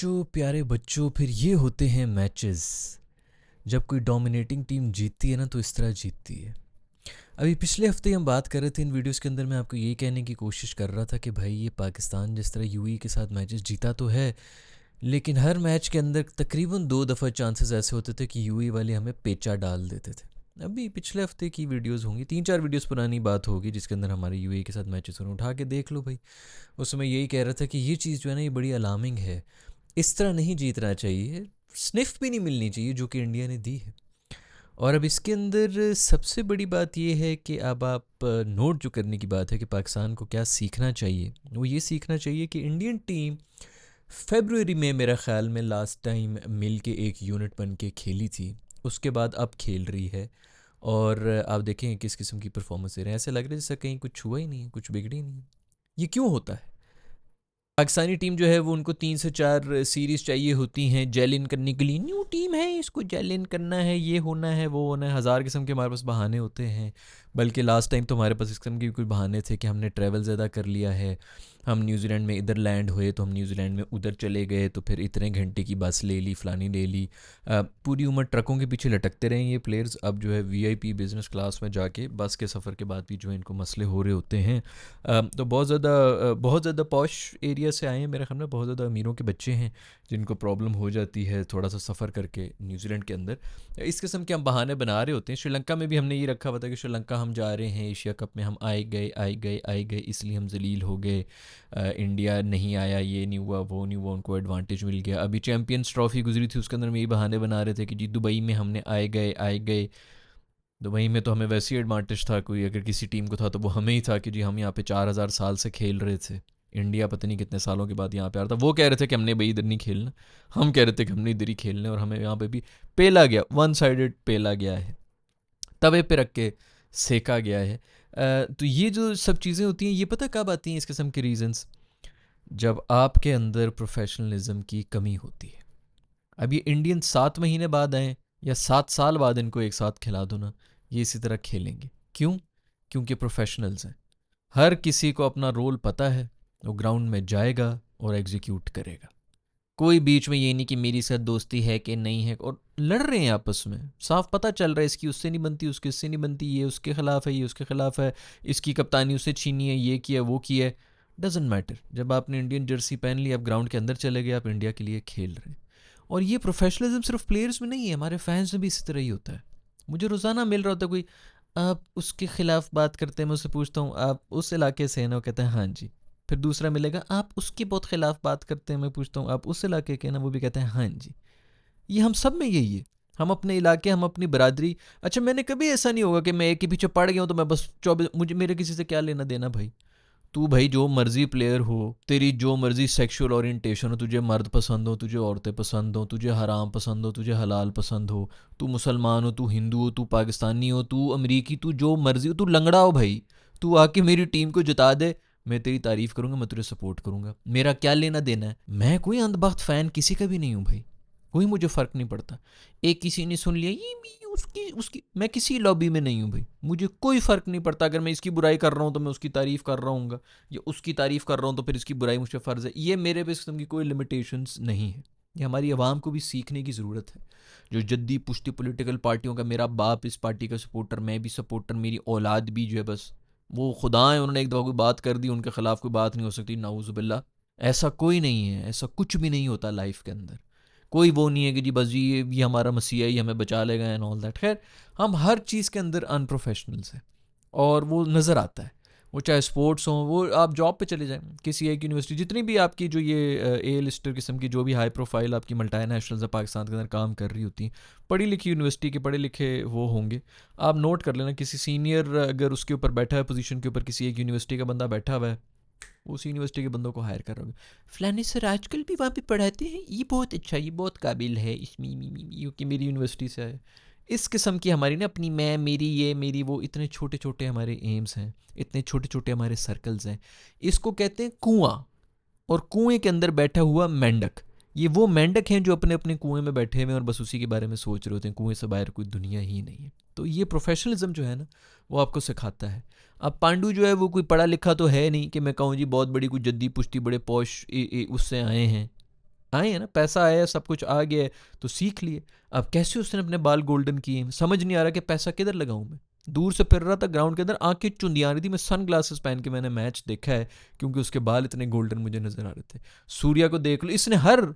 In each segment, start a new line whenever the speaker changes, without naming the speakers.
बच्चों प्यारे बच्चों, फिर ये होते हैं मैचेस। जब कोई डोमिनेटिंग टीम जीतती है ना तो इस तरह जीतती है। अभी पिछले हफ्ते हम बात कर रहे थे इन वीडियोस के अंदर, मैं आपको यही कहने की कोशिश कर रहा था कि भाई ये पाकिस्तान जिस तरह यूएई के साथ मैचेस जीता तो है, लेकिन हर मैच के अंदर तकरीबन 2 दफ़ा चांसेस ऐसे होते थे कि यूएई वाले हमें पेचा डाल देते थे। अभी पिछले हफ्ते की वीडियोस होंगी, 3-4 वीडियोस पुरानी बात होगी जिसके अंदर हमारे यूएई के साथ मैचेस होने, उठा के देख लो भाई। उसमें यही कह रहा था कि ये चीज़ जो है ना, ये बड़ी अलार्मिंग है। इस तरह नहीं जीतना चाहिए, स्निफ भी नहीं मिलनी चाहिए जो कि इंडिया ने दी है। और अब इसके अंदर सबसे बड़ी बात यह है कि अब आप नोट जो करने की बात है कि पाकिस्तान को क्या सीखना चाहिए, वो ये सीखना चाहिए कि इंडियन टीम फेब्रुअरी में मेरा ख्याल में लास्ट टाइम मिल के एक यूनिट बन के खेली थी, उसके बाद अब खेल रही है। और आप देखें किस किस्म की परफॉर्मेंस दे रहे हैं, ऐसे लग रहा है जैसा कहीं कुछ हुआ ही नहीं है, कुछ बिगड़ी ही नहीं है। ये क्यों होता है? पाकिस्तानी टीम जो है वो उनको 3 से 4 सीरीज़ चाहिए होती हैं जेल इन करने के लिए। न्यू टीम है, इसको जेल इन करना है, ये होना है, वो होना है, हज़ार किस्म के हमारे पास बहाने होते हैं। बल्कि लास्ट टाइम तो हमारे पास इस किस्म के कुछ बहाने थे कि हमने ट्रैवल ज़्यादा कर लिया है, हम न्यूजीलैंड में इधर लैंड हुए तो हम न्यूजीलैंड में उधर चले गए, तो फिर इतने घंटे की बस ले ली, फ़लानी ले ली। पूरी उम्र ट्रकों के पीछे लटकते रहे ये प्लेयर्स। अब जो है वीआईपी बिज़नेस क्लास में जाके बस के सफ़र के बाद भी जो है इनको मसले हो रहे होते हैं। तो बहुत ज़्यादा पॉश एरिया से आए हैं, मेरे ख्याल में बहुत ज़्यादा अमीरों के बच्चे हैं जिनको प्रॉब्लम हो जाती है थोड़ा सा सफ़र करके न्यूजीलैंड के अंदर। इस किस्म के हम बहाने बना रहे होते हैं। श्रीलंका में भी हमने ये रखा हुआ था कि श्रीलंका हम जा रहे हैं एशिया कप में, हम आए गए इसलिए हम जलील हो गए। इंडिया नहीं आया, ये नहीं हुआ, वो नहीं हुआ, उनको एडवांटेज मिल गया। अभी चैम्पियंस ट्रॉफी गुजरी थी, उसके अंदर हम यही बहाने बना रहे थे कि जी दुबई में हमने आए गए। दुबई में तो हमें वैसे ही एडवांटेज था, कोई अगर किसी टीम को था तो वो हमें ही था कि जी हम यहाँ पे 4,000 साल से खेल रहे थे। इंडिया पता नहीं कितने सालों के बाद यहाँ पे आ रहा था। वो कह रहे थे कि हमने भाई इधर नहीं खेलना, हम कह रहे थे कि हमने इधर ही खेलना है, और हमें यहाँ पे भी पेला गया, वन साइडेड पेला गया है, तवे पे रख के सेका गया है। तो ये जो सब चीज़ें होती हैं, ये पता कब आती हैं इस किस्म के रीजंस? जब आपके अंदर प्रोफेशनलिज्म की कमी होती है। अब ये इंडियन 7 महीने बाद आए या 7 साल बाद इनको एक साथ खिला दो ना, ये इसी तरह खेलेंगे। क्यों? क्योंकि प्रोफेशनल्स हैं। हर किसी को अपना रोल पता है, वो ग्राउंड में जाएगा और एग्जीक्यूट करेगा। कोई बीच में ये नहीं कि मेरी साथ दोस्ती है कि नहीं है, और लड़ रहे हैं आपस में, साफ पता चल रहा है इसकी उससे नहीं बनती, उसकी उससे नहीं बनती, ये उसके खिलाफ है, ये उसके खिलाफ है, इसकी कप्तानी उससे छीनी है, ये किया वो किया है। डजेंट मैटर, जब आपने इंडियन जर्सी पहन ली, आप ग्राउंड के अंदर चले गए, आप इंडिया के लिए खेल रहे हैं। और ये प्रोफेशनलिज्म सिर्फ प्लेयर्स में नहीं है, हमारे फैंस में भी इसी तरह ही होता है। मुझे रोज़ाना मिल रहा होता है कोई, आप उसके खिलाफ बात करते हैं, मैं उससे पूछता हूँ आप उस इलाके से हैं ना, वो कहता है हाँ जी। फिर दूसरा मिलेगा, आप उसके बहुत खिलाफ बात करते हैं, मैं पूछता हूँ आप उस इलाके के हैं ना, वो भी कहते हैं हाँ जी। ये हम सब में यही है, हम अपने इलाके, हम अपनी बरादरी। अच्छा, मैंने कभी ऐसा नहीं होगा कि मैं एक के पीछे पड़ गया हूँ तो मैं बस 24, मुझे मेरे किसी से क्या लेना देना भाई। तू भाई जो मर्जी प्लेयर हो, तेरी जो मर्जी सेक्सुअल ओरिएंटेशन हो, तुझे मर्द पसंद हो, तुझे औरतें पसंद हो, तुझे हराम पसंद हो, तुझे हलाल पसंद हो, तू मुसलमान हो, तू हिंदू हो, तू पाकिस्तानी हो, तू अमरीकी, तू जो मर्जी हो, तू लंगड़ा हो भाई, तू आके मेरी टीम को जिता दे, मैं तेरी तारीफ करूंगा, मैं तुझे सपोर्ट करूंगा। मेरा क्या लेना देना है? मैं कोई अंधभक्त फ़ैन किसी का भी नहीं हूँ भाई, कोई मुझे फ़र्क नहीं पड़ता। एक किसी ने सुन लिया ये उसकी उसकी, मैं किसी लॉबी में नहीं हूँ भाई, मुझे कोई फ़र्क नहीं पड़ता। अगर मैं इसकी बुराई कर रहा हूँ तो मैं उसकी तारीफ़ कर रहा हूँ, या उसकी तारीफ़ कर रहा हूँ तो फिर इसकी बुराई मुझ पर फ़र्ज़ है। ये मेरे पे इस किस्म की कोई लिमिटेशंस नहीं है। ये हमारी आवाम को भी सीखने की ज़रूरत है। जो जद्दी पुश्ती पॉलिटिकल पार्टियों का, मेरा बाप इस पार्टी का सपोर्टर, मैं भी सपोर्टर, मेरी औलाद भी जो है, बस वो खुदा है, उन्होंने एक दफ़ा कोई बात कर दी, उनके ख़िलाफ़ कोई बात नहीं हो सकती, नाउज़ुबिल्लाह। ऐसा कोई नहीं है, ऐसा कुछ भी नहीं होता लाइफ के अंदर। कोई वो नहीं है कि जी बस जी ये हमारा मसीहा ही हमें बचा लेगा एंड ऑल दैट। खैर, हम हर चीज़ के अंदर अनप्रोफेशनल्स हैं, और वो नज़र आता है। वो चाहे स्पोर्ट्स हों, वो आप जॉब पे चले जाएं किसी एक यूनिवर्सिटी, जितनी भी आपकी जो ये ए लिस्टर किस्म की जो भी हाई प्रोफाइल आपकी मल्टी नेशनल्स पाकिस्तान के अंदर काम कर रही होती हैं, पढ़ी लिखी यूनिवर्सिटी के पढ़े लिखे वो होंगे। आप नोट कर लेना, किसी सीनियर अगर उसके ऊपर बैठा है, पोजीशन के ऊपर किसी एक यूनिवर्सिटी का बंदा बैठा हुआ है, उस यूनिवर्सिटी के बंदों को हायर कर रहे हो। फलानी सर आजकल भी वहाँ पे पढ़ाते हैं, ये बहुत अच्छा, ये बहुत काबिल है, इसमें यू कि मेरी यूनिवर्सिटी से आए। इस किस्म की हमारी ना अपनी मैं मेरी ये मेरी वो, इतने छोटे छोटे हमारे एम्स हैं, इतने छोटे छोटे हमारे सर्कल्स हैं। इसको कहते हैं कुआं, और कुएं के अंदर बैठा हुआ मेंढक। ये वो मेंढक हैं जो अपने अपने कुएं में बैठे हुए हैं और बस उसी के बारे में सोच रहे होते हैं, कुएं से बाहर कोई दुनिया ही नहीं है। तो ये प्रोफेशनलिज्म जो है ना, वो आपको सिखाता है। अब पांडु जो है वो कोई पढ़ा लिखा तो है नहीं कि मैं कहूँ जी बहुत बड़ी कोई जद्दी पुश्ती बड़े पौश उससे आए हैं। आए हैं ना, पैसा आया, सब कुछ आ गया है, तो सीख लिए। अब कैसे उसने अपने बाल गोल्डन किए, समझ नहीं आ रहा कि पैसा किधर लगाऊं मैं। दूर से फिर रहा था ग्राउंड के अंदर, आंखें चुंदिया रही थी, मैं सन ग्लासेस पहन के मैंने मैच देखा है, क्योंकि उसके बाल इतने गोल्डन मुझे नजर आ रहे थे। सूर्या को देख लो, इसने हर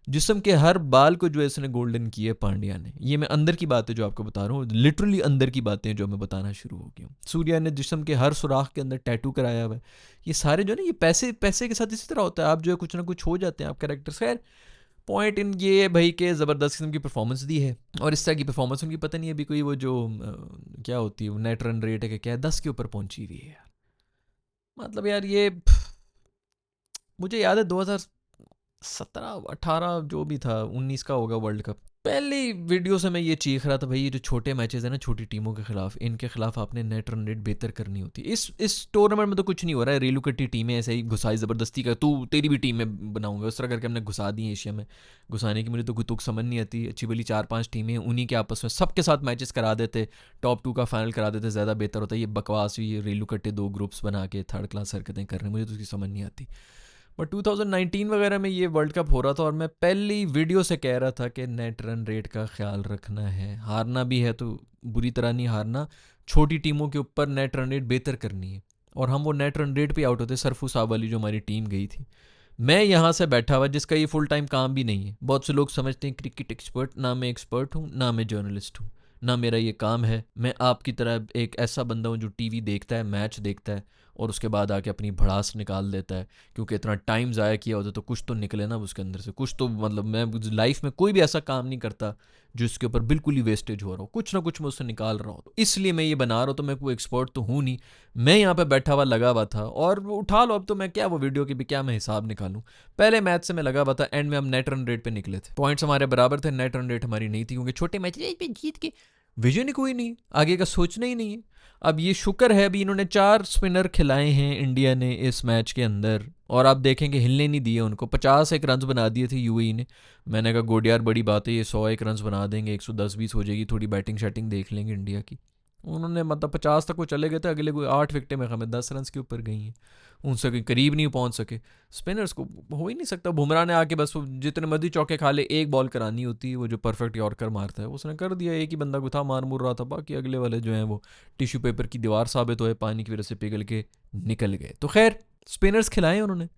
जिस्म के हर बाल को जो है इसने गोल्डन किए पांड्या ने। ये मैं अंदर की बात है जो आपको बता रहा हूँ, लिटरली अंदर की बातें जो मैं बताना शुरू हो गया हूँ। सूर्या ने जिस्म के हर सुराख के अंदर टैटू कराया हुआ है। ये सारे जो है ना, ये पैसे पैसे के साथ इसी तरह होता है, आप जो है कुछ ना कुछ हो जाते हैं आप कैरेक्टर्स। खैर पॉइंट इन ये है भाई के ज़बरदस्त किस्म की परफॉर्मेंस दी है, और इस तरह की परफॉर्मेंस उनकी पता नहीं अभी कोई वो जो क्या होती है नेट रन रेट है कि क्या है, 10 के ऊपर पहुंची हुई है यार। मतलब यार ये मुझे याद है 2017 18 जो भी था, 19 का होगा वर्ल्ड कप, पहली वीडियो से मैं ये चीख रहा था भाई, ये जो छोटे मैचेस है ना छोटी टीमों के खिलाफ, इनके खिलाफ आपने नेट रन रेट बेहतर करनी होती है। इस टूर्नामेंट में तो कुछ नहीं हो रहा है, रेलू कट्टी टीमें ऐसे ही घुसाई ज़बरदस्ती का, तू तेरी भी टीम में बनाऊंगा, उस तरह करके हमने घुसा दी एशिया में। घुसाने की मुझे तो तुक समझ नहीं आती। अच्छी भली 4-5 टीमें उन्हीं के आपस में सबके साथ मैचेस करा देते, टॉप 2 का फाइनल करा देते, ज़्यादा बेहतर होता है। ये बकवास हुई, ये रेलू कट्टे 2 ग्रुप्स बना के थर्ड क्लास हरकतें कर रहे हैं, मुझे तो उसकी समझ नहीं आती। बट 2019 वगैरह में ये वर्ल्ड कप हो रहा था, और मैं पहली वीडियो से कह रहा था कि नेट रन रेट का ख्याल रखना है, हारना भी है तो बुरी तरह नहीं हारना, छोटी टीमों के ऊपर नेट रन रेट बेहतर करनी है। और हम वो नेट रन रेट पे आउट होते, सरफू साहब वाली जो हमारी टीम गई थी। मैं यहाँ से बैठा हुआ जिसका ये फुल टाइम काम भी नहीं है। बहुत से लोग समझते हैं क्रिकेट एक्सपर्ट, ना मैं एक्सपर्ट हूँ, ना मैं जर्नलिस्ट हूँ, ना मेरा ये काम है। मैं आपकी तरह एक ऐसा बंदा हूँ जो टीवी देखता है, मैच देखता है, और उसके बाद आके अपनी भड़ास निकाल देता है, क्योंकि इतना टाइम ज़ाया किया होता है तो कुछ तो निकले ना उसके अंदर से, कुछ तो। मतलब मैं लाइफ में कोई भी ऐसा काम नहीं करता जिसके ऊपर बिल्कुल ही वेस्टेज हो रहा हो, कुछ ना कुछ मैं उससे निकाल रहा हूँ। तो इसलिए मैं ये बना रहा हूँ, तो मैं कोई एक्सपर्ट तो हूँ नहीं, मैं यहाँ पे बैठा हुआ लगा हुआ था, और उठा लो अब तो मैं क्या वो वीडियो की भी क्या मैं हिसाब निकालूं। पहले मैच से मैं लगा हुआ था, एंड में हम नेट रन रेट पे निकले थे, पॉइंट्स हमारे बराबर थे, नेट रन रेट हमारी नहीं थी, क्योंकि छोटे मैच पे जीत के विजन ही कोई नहीं, आगे का सोचना ही नहीं है। अब ये शुक्र है अभी इन्होंने 4 स्पिनर खिलाए हैं इंडिया ने इस मैच के अंदर, और आप देखेंगे हिलने नहीं दिए उनको। 51 रन बना दिए थे यूएई ने। मैंने कहा गोडियार बड़ी बात है, ये 101 रन बना देंगे, 110-20 हो जाएगी, थोड़ी बैटिंग शैटिंग देख लेंगे इंडिया की। उन्होंने मतलब 50 तक वो चले गए थे, अगले कोई 8 विकेटें में हमें 10 रन के ऊपर गई हैं, उनसे कहीं करीब नहीं पहुंच सके। स्पिनर्स को हो ही नहीं सकता। बुमराह ने आके बस जितने मर्जी चौके खा ले, एक बॉल करानी होती है, वो जो परफेक्ट यॉर्कर मारता है उसने कर दिया। एक ही बंदा को था मार मुर रहा था, बाकी अगले वाले जो हैं वो टिश्यू पेपर की दीवार साबित हुए, पानी की वजह से पिघल के निकल गए। तो खैर स्पिनर्स खिलाए उन्होंने।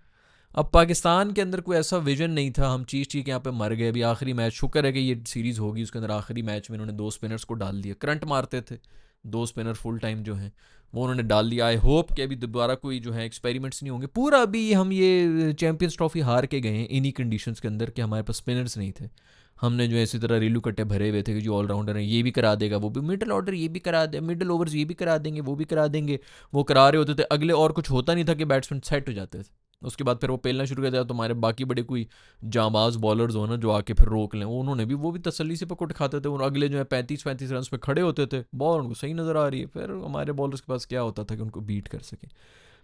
अब पाकिस्तान के अंदर कोई ऐसा विजन नहीं था, हम चीज़ के यहाँ पे मर गए। अभी आखिरी मैच, शुक्र है कि ये सीरीज़ होगी, उसके अंदर आखिरी मैच में इन्होंने 2 स्पिनर्स को डाल दिया, करंट मारते थे 2 स्पिनर फुल टाइम जो हैं वो उन्होंने डाल दिया। आई होप कि अभी दोबारा कोई जो है एक्सपेरिमेंट्स नहीं होंगे। पूरा अभी हम ये चैंपियंस ट्रॉफी हार के गए हैं इन्हीं कंडीशंस के अंदर कि हमारे पास स्पिनर्स नहीं थे। हमने जो है इसी तरह रेलू कट्टे भरे हुए थे कि जो ऑलराउंडर है ये भी करा देगा, वो भी मिडल ऑर्डर ये भी करा दे, मिडल ओवर्स ये भी करा देंगे, वो भी करा देंगे। वो करा रहे होते थे अगले, और कुछ होता नहीं था कि बैट्समैन सेट हो जाते थे। उसके बाद फिर वो पेलना शुरू कर दिया, तो हमारे बाकी बड़े कोई जांबाज बॉलर्स हो ना जो आके फिर रोक लें, उन्होंने भी वो भी तसल्ली से पकड़ खाते थे। और अगले जो है 35-35 रन पे खड़े होते थे, बॉल उनको सही नज़र आ रही है, फिर हमारे बॉलर्स के पास क्या होता था कि उनको बीट कर सके।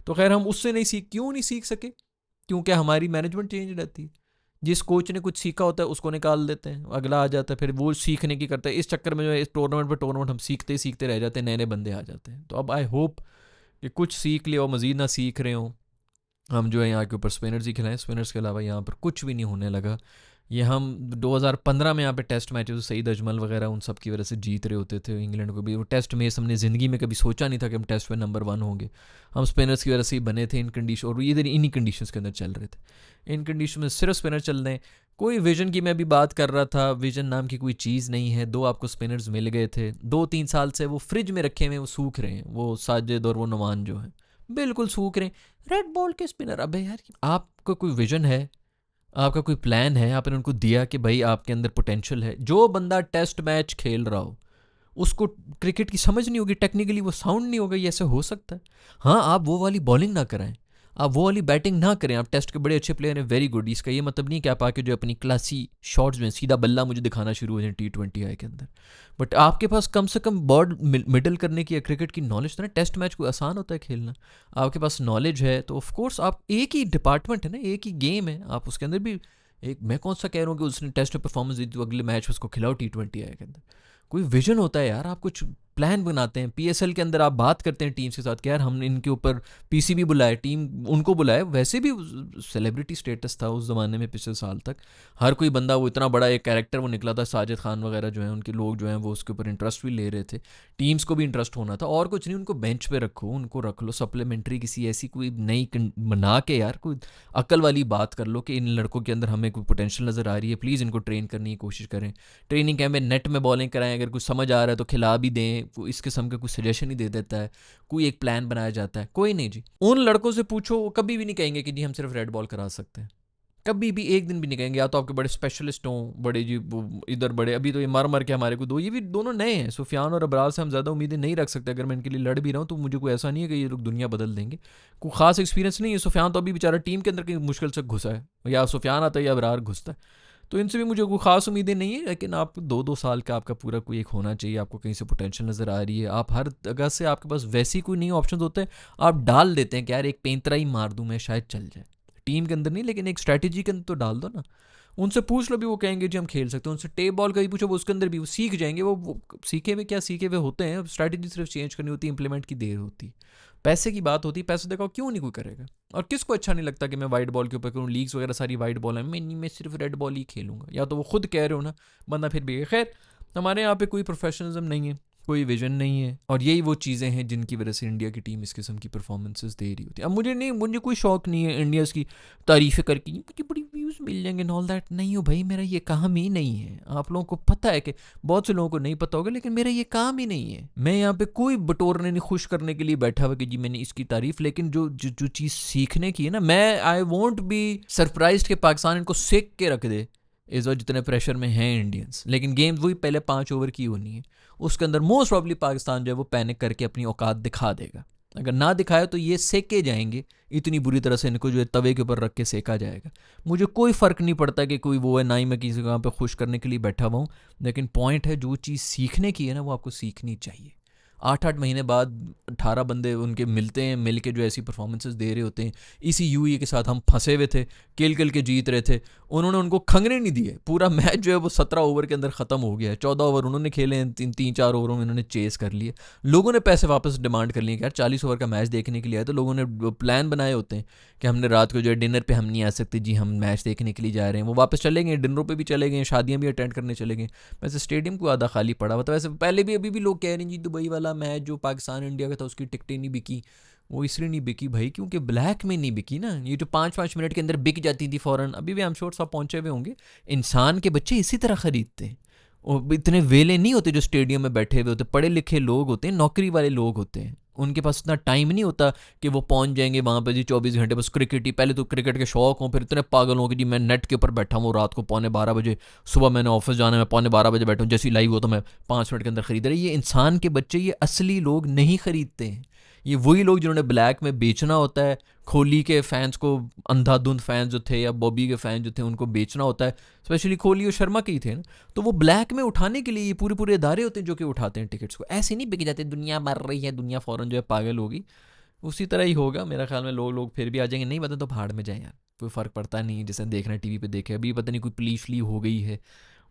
तो खैर हम उससे क्यों नहीं सीख सके? क्योंकि हमारी मैनेजमेंट चेंज रहती है। जिस कोच ने कुछ सीखा होता है उसको निकाल देते हैं, अगला आ जाता है, फिर वो सीखने की करता है। इस चक्कर में जो है इस टूर्नामेंट पर टूर्नामेंट हम सीखते सीखते रह जाते हैं, नए नए बंदे आ जाते हैं। तो अब आई होप कि कुछ सीख लिया और मज़ीद ना सीख रहे हों। हम जो है यहाँ के ऊपर स्पिनर्स ही खिलाएं, स्पिनर्स के अलावा यहाँ पर कुछ भी नहीं होने लगा। ये हम 2015 में यहाँ पे टेस्ट मैचेस सईद अजमल वगैरह उन सब की वजह से जीत रहे होते थे इंग्लैंड को भी। वो टेस्ट में हमने ज़िंदगी में कभी सोचा नहीं था कि हम टेस्ट में नंबर 1 होंगे। हम स्पिनर्स की वजह से ही बने थे इन कंडीशन, और ये इन्हीं कंडीशंस के अंदर चल रहे थे। इन कंडीशन में सिर्फ स्पिनर चल रहे हैं। कोई विजन की मैं अभी बात कर रहा था, विजन नाम की कोई चीज़ नहीं है। 2 आपको स्पिनर्स मिल गए थे, 2-3 साल से वो फ्रिज में रखे हुए, वो सूख रहे हैं, वो साजिद और वो नुमान जो है बिल्कुल सूख रहे हैं। रेड बॉल के स्पिनर, अबे यार आपका कोई विजन है, आपका कोई प्लान है, आपने उनको दिया कि भाई आपके अंदर पोटेंशियल है। जो बंदा टेस्ट मैच खेल रहा हो उसको क्रिकेट की समझ नहीं होगी, टेक्निकली वो साउंड नहीं होगा, ये ऐसे हो सकता है? हाँ, आप वो वाली बॉलिंग ना कराएं, आप वो वाली बैटिंग ना करें। आप टेस्ट के बड़े अच्छे प्लेयर हैं, वेरी गुड। इसका ये मतलब नहीं कि आप आके जो अपनी क्लासी शॉट्स में सीधा बल्ला मुझे दिखाना शुरू हो जाए T20 के अंदर। बट आपके पास कम से कम बॉल मिडल करने की या क्रिकेट की नॉलेज तो ना। टेस्ट मैच कोई आसान होता है खेलना? आपके पास नॉलेज है तो ऑफकोर्स आप, एक ही डिपार्टमेंट है ना, एक ही गेम है, आप उसके अंदर भी एक, मैं कौन सा कह रहा हूँ कि उसने टेस्ट में परफॉर्मेंस दी तो अगले मैच में उसको खिलाओ T20 के अंदर। कोई विजन होता है यार, आप कुछ प्लान बनाते हैं। पीएसएल के अंदर आप बात करते हैं टीम्स के साथ कि यार हमने इनके ऊपर पीसीबी बुलाए, टीम उनको बुलाए। वैसे भी सेलिब्रिटी स्टेटस था उस ज़माने में, पिछले साल तक हर कोई बंदा, वो इतना बड़ा एक कैरेक्टर वो निकला था, साजिद खान वगैरह जो है उनके लोग जो हैं वो उसके ऊपर इंटरेस्ट भी ले रहे थे, टीम्स को भी इंटरेस्ट होना था। और कुछ नहीं, उनको बेंच पे रखो, उनको रख लो सप्लीमेंट्री किसी ऐसी कोई नई बना के, यार कोई अकल वाली बात कर लो कि इन लड़कों के अंदर हमें कोई पोटेंशियल नज़र आ रही है, प्लीज़ इनको ट्रेन करने की कोशिश करें। ट्रेनिंग कैंप में नेट में बॉलिंग कराएं, अगर कुछ समझ आ रहा है तो खिला भी दें, कोई इस किस्म का कुछ सजेशन ही दे देता है, कोई एक प्लान बनाया जाता है। कोई नहीं जी, उन लड़कों से पूछो, वो कभी भी नहीं कहेंगे कि जी हम सिर्फ रेड बॉल करा सकते हैं, कभी भी एक दिन भी नहीं कहेंगे। या तो आपके बड़े स्पेशलिस्ट हों, बड़े जी इधर बड़े, अभी तो ये मर के हमारे को दो, ये भी दोनों नए हैं, सुफियान और अबरार से हम ज़्यादा उम्मीदें नहीं रख सकते। अगर मैं इनके लिए लड़ भी रहा हूँ तो मुझे कोई ऐसा नहीं है कि ये लोग दुनिया बदल देंगे, कोई ख़ास एक्सपीरियंस नहीं है। सुफियान तो अभी बेचारा टीम के अंदर कहीं मुश्किल से घुसा है, या सुफियान आता है या अबरार घुसता है, तो इनसे भी मुझे कोई ख़ास उम्मीदें नहीं है। लेकिन आप 2-2 साल का आपका पूरा कोई एक होना चाहिए, आपको कहीं से पोटेंशियल नज़र आ रही है, आप हर जगह से आपके पास वैसी कोई नहीं ऑप्शन होते हैं, आप डाल देते हैं कि यार एक पेंतरा ही मार दूँ मैं, शायद चल जाए। टीम के अंदर नहीं, लेकिन एक स्ट्रैटेजी के अंदर तो डाल दो ना। उनसे पूछ लो भी, वो कहेंगे जी हम खेल सकते हैं। उनसे टेप बॉल का ही पूछो, वो उसके अंदर भी वो सीख जाएंगे। वो सीखे हुए क्या सीखे हुए होते हैं, स्ट्रैटेजी सिर्फ चेंज करनी होती है, इंप्लीमेंट की देर होती है। पैसे की बात होती है, पैसे देखो क्यों नहीं कोई करेगा। और किसको अच्छा नहीं लगता कि मैं वाइट बॉल के ऊपर करूँ, लीग्स वगैरह सारी वाइट बॉल है, मैं सिर्फ रेड बॉल ही खेलूंगा। या तो वो खुद कह रहे हो ना, बंदा फिर भी। खैर, हमारे यहाँ पे कोई प्रोफेशनलिज्म नहीं है, कोई विजन नहीं है, और यही वो चीज़ें हैं जिनकी वजह से इंडिया की टीम इस किस्म की परफॉर्मेंसेस दे रही होती है। अब मुझे कोई शौक नहीं है इंडियाज़ की तारीफ़ें करके, मुझे बड़ी व्यूज़ मिल जाएंगे ऑल दैट, नहीं हो भाई, मेरा ये काम ही नहीं है। आप लोगों को पता है कि बहुत से लोगों को नहीं पता होगा, लेकिन मेरा ये काम ही नहीं है। मैं यहाँ पे कोई बटोरने नहीं, खुश करने के लिए बैठा हुआ कि जी मैंने इसकी तारीफ़, लेकिन जो चीज़ सीखने की है ना, मैं आई वॉन्ट बी सरप्राइज कि पाकिस्तान इनको सेक के रख दे इस वक्त जितने प्रेशर में हैं इंडियंस। लेकिन गेम वही पहले 5 ओवर की होनी है, उसके अंदर मोस्ट प्रॉब्ली पाकिस्तान जो है वो पैनिक करके अपनी औकात दिखा देगा। अगर ना दिखाया तो ये सेके जाएंगे, इतनी बुरी तरह से इनको जो है तवे के ऊपर रख के सेका जाएगा। मुझे कोई फ़र्क नहीं पड़ता कि कोई वो है, ना ही मैं किसी जगह पे खुश करने के लिए बैठा हुआ हूँ। लेकिन पॉइंट है, जो चीज़ सीखने की है ना, वो आपको सीखनी चाहिए। 8-8 महीने बाद 18 बंदे उनके मिलते हैं, मिल के जो ऐसी परफॉर्मेंसेस दे रहे होते हैं। इसी यूई के साथ हम फंसे हुए थे, किल के जीत रहे थे, उन्होंने उनको खंगने नहीं दिए। पूरा मैच जो है वो 17 ओवर के अंदर ख़त्म हो गया है। 14 ओवर उन्होंने खेले हैं, 3-4 ओवरों में उन्होंने चेस कर लिए। लोगों ने पैसे वापस डिमांड कर लिए कि यार 40 ओवर का मैच देखने के लिए आए, तो लोगों ने प्लान बनाए होते हैं कि हमने रात को जो है डिनर पे हम नहीं आ सकते जी, हम मैच देखने के लिए जा रहे हैं। वो वापस चले गए, डिनरों पे भी चले गए, शादियां भी अटेंड करने चले गए। वैसे स्टेडियम को आधा खाली पड़ा हुआ था। वैसे पहले भी अभी भी लोग कह रहे हैं जी दुबई वाला मैच जो पाकिस्तान इंडिया का था उसकी टिकटें नहीं बिकी। वो इसलिए नहीं बिकी भाई क्योंकि ब्लैक में नहीं बिकी ना, ये जो 5-5 मिनट के अंदर बिक जाती थी फ़ौरन। अभी भी आई एम श्योर सब पहुंचे हुए होंगे। इंसान के बच्चे इसी तरह ख़रीदते हैं, और इतने वेले नहीं होते जो स्टेडियम में बैठे हुए होते, पढ़े लिखे लोग होते हैं, नौकरी वाले लोग होते हैं। उनके पास इतना टाइम नहीं होता कि वो पहुंच जाएंगे वहाँ पे जी 24 घंटे बस क्रिकेट ही। पहले तो क्रिकेट के शौक हों, फिर इतने पागल हों कि जी मैं नेट के ऊपर बैठा हूँ रात को 11:15 बजे, सुबह मैंने ऑफिस जाना है, मैं 12:15 बजे बैठा हूँ, जैसे ही लाइव हो तो मैं 5 मिनट के अंदर खरीद रहे। ये इंसान के बच्चे, ये असली लोग नहीं खरीदते हैं। ये वही लोग जिन्होंने ब्लैक में बेचना होता है। कोहली के फैंस को, अंधाधुंध फैंस जो थे, या बॉबी के फैंस जो थे, उनको बेचना होता है। स्पेशली कोहली और शर्मा के ही थे ना, तो वो ब्लैक में उठाने के लिए ये पूरे पूरे इदारे होते हैं जो कि उठाते हैं टिकट्स को। ऐसे नहीं बिक जाते, दुनिया मर रही है, दुनिया फ़ौरन जो है पागल होगी। उसी तरह ही होगा मेरा ख्याल में। लोग फिर भी आ जाएंगे, नहीं पता तो भाड़ में जाए यार, कोई फ़र्क पड़ता नहीं। जैसे देखना टीवी पे देखे, अभी पता नहीं कोई पुलिस ली हो गई है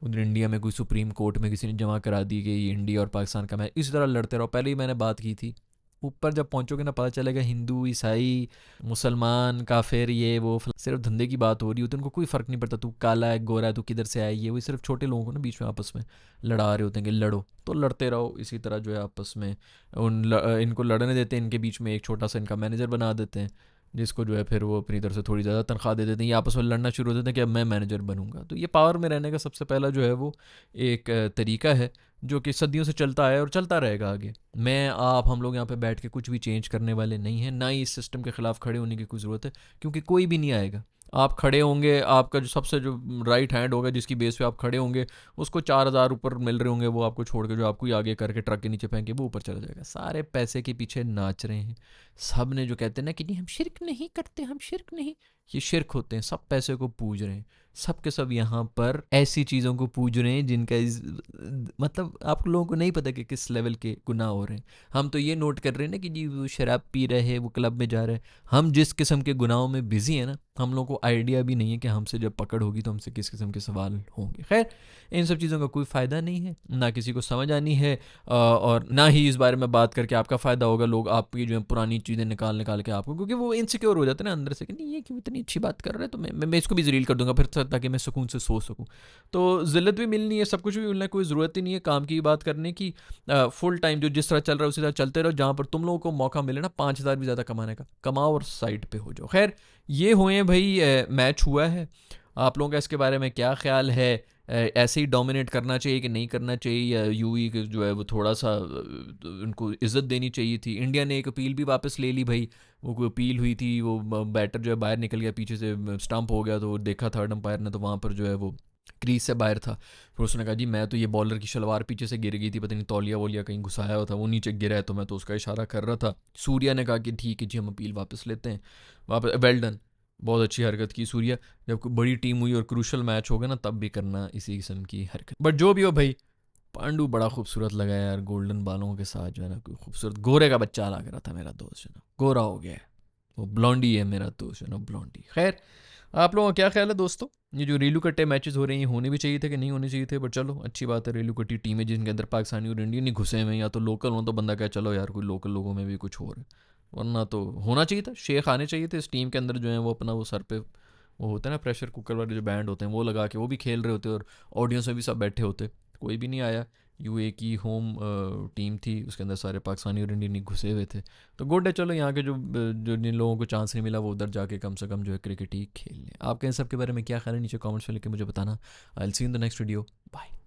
उधर इंडिया में, कोई सुप्रीम कोर्ट में किसी ने जमा करा दी गई इंडिया और पाकिस्तान का मैच। इसी तरह लड़ते रहो। पहले ही मैंने बात की थी, ऊपर जब पहुंचोगे ना पता चलेगा हिंदू, ईसाई, मुसलमान, काफिर, ये वो सिर्फ धंधे की बात हो रही होती है। उनको कोई फ़र्क नहीं पड़ता तू काला है, गोरा है, तू किधर से आया, ये वो सिर्फ छोटे लोगों को ना बीच में आपस में लड़ा रहे होते हैं कि लड़ो, तो लड़ते रहो। इसी तरह जो है आपस में इनको लड़ने देते हैं, इनके बीच में एक छोटा सा इनका मैनेजर बना देते हैं, जिसको जो है फिर वो अपनी तरफ से थोड़ी ज़्यादा तनख्वाह दे देते हैं। ये आपस में लड़ना शुरू हो देते हैं कि अब मैं मैनेजर बनूंगा। तो ये पावर में रहने का सबसे पहला जो है वो एक तरीका है जो कि सदियों से चलता आया और चलता रहेगा आगे। मैं आप हम लोग यहाँ पे बैठ के कुछ भी चेंज करने वाले नहीं हैं, ना ही इस सिस्टम के ख़िलाफ़ खड़े होने की कोई ज़रूरत है, क्योंकि कोई भी नहीं आएगा। आप खड़े होंगे, आपका जो सबसे जो राइट हैंड होगा जिसकी बेस पे आप खड़े होंगे, उसको 4,000 ऊपर मिल रहे होंगे, वो आपको छोड़ के जो आपको ही आगे करके ट्रक के नीचे फेंक के वो ऊपर चला जाएगा। सारे पैसे के पीछे नाच रहे हैं। सब ने जो कहते हैं ना कि नहीं हम शिरक नहीं करते, हम शिरक नहीं, ये शिरक होते हैं। सब पैसे को पूज रहे हैं, सब के सब यहाँ पर ऐसी चीज़ों को पूज रहे हैं जिनका मतलब आप लोगों को नहीं पता कि किस लेवल के गुनाह हो रहे हैं। हम तो ये नोट कर रहे हैं ना कि जी वो शराब पी रहे हैं, वो क्लब में जा रहे हैं। हम जिस किस्म के गुनाहों में बिजी है ना, हम लोगों को आइडिया भी नहीं है कि हमसे जब पकड़ होगी तो हमसे किस किस्म के सवाल होंगे। खैर, इन सब चीज़ों का कोई फ़ायदा नहीं है, ना किसी को समझ आनी है और ना ही इस बारे में बात करके आपका फ़ायदा होगा। लोग आपकी जो है पुरानी चीज़ें निकाल निकाल के आपको, क्योंकि वो इनसिक्योर हो जाते हैं ना अंदर से कि नहीं ये क्यों इतनी अच्छी बात कर रहा है, तो मैं इसको भी जलील कर दूंगा फिर ताकि मैं सुकून से सो सकूँ। तो ज़िल्लत भी मिलनी है, सब कुछ भी मिलना है, कोई ज़रूरत ही नहीं है काम की बात करने की। फुल टाइम जो जिस तरह चल रहा है उसी तरह चलते रहो। जहाँ पर तुम लोगों को मौका मिले ना 5,000 भी ज़्यादा कमाने का, कमाओ और साइड पे हो जाओ। खैर, ये हुए हैं भाई, मैच हुआ है। आप लोगों का इसके बारे में क्या ख्याल है? ऐसे ही डोमिनेट करना चाहिए कि नहीं करना चाहिए, या यूई जो है वो थोड़ा सा उनको इज्जत देनी चाहिए थी? इंडिया ने एक अपील भी वापस ले ली भाई। वो कोई अपील हुई थी, वो बैटर जो है बाहर निकल गया, पीछे से स्टंप हो गया, तो देखा थर्ड अंपायर ने, तो वहाँ पर जो है वो क्रीज से बाहर था। फिर उसने कहा जी मैं तो ये बॉलर की शलवार पीछे से गिर गई थी, पता नहीं तौलिया वोलिया कहीं घुसाया हुआ था, वो नीचे गिरा है, तो मैं तो उसका इशारा कर रहा था। सूर्या ने कहा कि ठीक है जी हम अपील वापस लेते हैं। वापस वेल डन, बहुत अच्छी हरकत की सूर्या। जब कोई बड़ी टीम हुई और क्रूशल मैच होगा ना, तब भी करना इसी किस्म की हरकत। बट जो भी हो भाई, पांडु बड़ा खूबसूरत लगा यार, गोल्डन बालों के साथ जो है ना, कोई खूबसूरत गोरे का बच्चा लग रहा था मेरा दोस्त, जो ना गोरा हो गया है। वो ब्लॉन्डी है मेरा दोस्त, जो ना ब्लॉन्डी। खैर, आप लोगों का क्या ख्याल है दोस्तों? ये जो रेलू कट्टे मैचेस हो रहे हैं, ये होने भी चाहिए थे कि नहीं होने चाहिए थे? बट चलो अच्छी बात है, रेलू कट्टी टीम है जिनके अंदर पाकिस्तानी और इंडियन ही घुसे हुए हैं, या तो लोकल हो तो बंदा कहे चलो यार कोई लोकल लोगों में भी कुछ हो रहा है। वरना तो होना चाहिए था, शेख आने चाहिए थे इस टीम के अंदर, जो है वो अपना वो सर पे वो होता है ना प्रेशर कुकर वाले जो बैंड होते हैं, वो लगा के वो भी खेल रहे होते और ऑडियंस में भी सब बैठे होते। कोई भी नहीं आया। यूए की होम टीम थी, उसके अंदर सारे पाकिस्तानी और इंडियन ही घुसे हुए थे। तो गुड है, चलो यहाँ के जो जिन लोगों को चांस नहीं मिला वो उधर जाके कम से कम जो है क्रिकेट ही खेल लें। आपके इन सब के बारे में क्या ख्याल है? नीचे कमेंट्स में लिख के मुझे बताना। I will see in the next video. Bye.